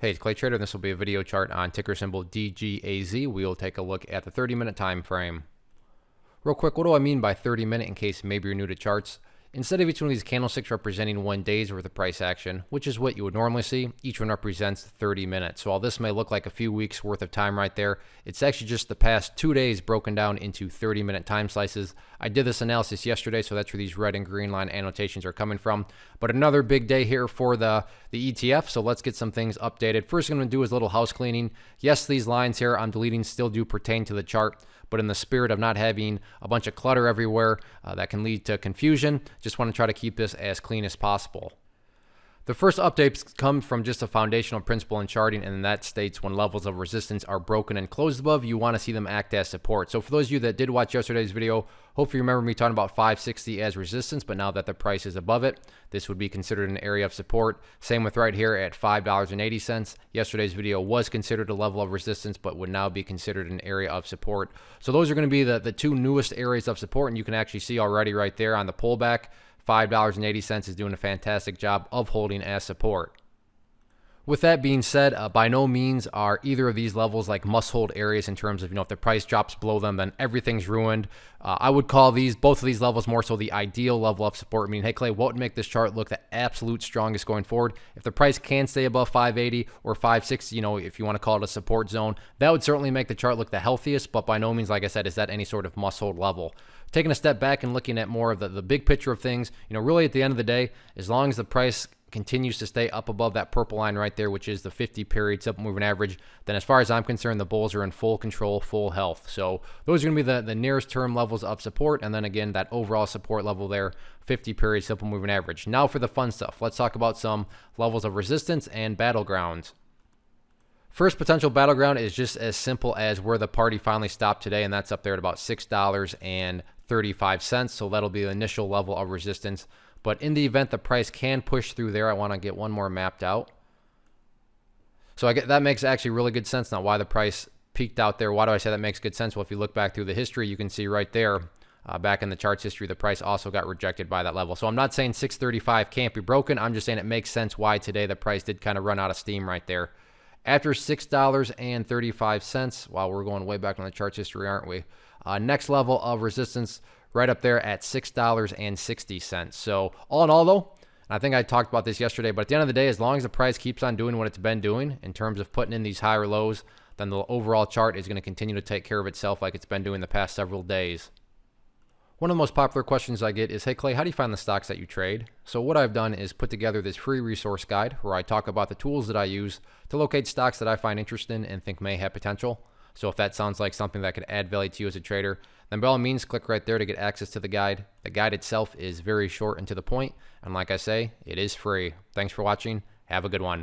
Hey, it's Clay Trader, and this will be a video chart on ticker symbol DGAZ. We will take a look at the 30-minute time frame. Real quick, what do I mean by 30-minute in case maybe you're new to charts? Instead of each one of these candlesticks representing 1 day's worth of price action, which is what you would normally see, each one represents 30 minutes. So while this may look like a few weeks worth of time right there, it's actually just the past 2 days broken down into 30-minute time slices. I did this analysis yesterday, so that's where these red and green line annotations are coming from. But another big day here for the ETF, so let's get some things updated. First I'm going to do is a little house cleaning. Yes, these lines here I'm deleting still do pertain to the chart, but in the spirit of not having a bunch of clutter everywhere that can lead to confusion, just want to try to keep this as clean as possible. The first updates come from just a foundational principle in charting, and that states when levels of resistance are broken and closed above, you want to see them act as support. So for those of you that did watch yesterday's video, hopefully you remember me talking about 560 as resistance, but now that the price is above it, this would be considered an area of support. Same with right here at $5.80. Yesterday's video was considered a level of resistance, but would now be considered an area of support. So those are going to be the two newest areas of support, and you can actually see already right there on the pullback, $5.80 is doing a fantastic job of holding as support. With that being said, by no means are either of these levels like must-hold areas in terms of, if the price drops below them, then everything's ruined. I would call both of these levels more so the ideal level of support. Meaning, hey Clay, what would make this chart look the absolute strongest going forward? If the price can stay above 580 or 560, if you want to call it a support zone, that would certainly make the chart look the healthiest, but by no means, like I said, is that any sort of must-hold level. Taking a step back and looking at more of the big picture of things, really at the end of the day, as long as the price continues to stay up above that purple line right there, which is the 50-period simple moving average, then as far as I'm concerned, the bulls are in full control, full health. So those are going to be the nearest term levels of support, and then again, that overall support level there, 50-period simple moving average. Now for the fun stuff. Let's talk about some levels of resistance and battlegrounds. First potential battleground is just as simple as where the party finally stopped today, and that's up there at about $6.35. So that'll be the initial level of resistance. But in the event the price can push through there, I want to get one more mapped out. So that makes actually really good sense now why the price peaked out there. Why do I say that makes good sense? Well, if you look back through the history, you can see right there, back in the charts history, the price also got rejected by that level. So I'm not saying 635 can't be broken. I'm just saying it makes sense why today the price did kind of run out of steam right there. After $6.35, wow, we're going way back on the charts history, aren't we? Next level of resistance right up there at $6.60. So all in all, though, I think I talked about this yesterday, but at the end of the day, as long as the price keeps on doing what it's been doing in terms of putting in these higher lows, then the overall chart is going to continue to take care of itself like it's been doing the past several days. One of the most popular questions I get is, hey Clay, how do you find the stocks that you trade? So what I've done is put together this free resource guide where I talk about the tools that I use to locate stocks that I find interesting and think may have potential. So if that sounds like something that could add value to you as a trader, then by all means, click right there to get access to the guide. The guide itself is very short and to the point, and like I say, it is free. Thanks for watching. Have a good one.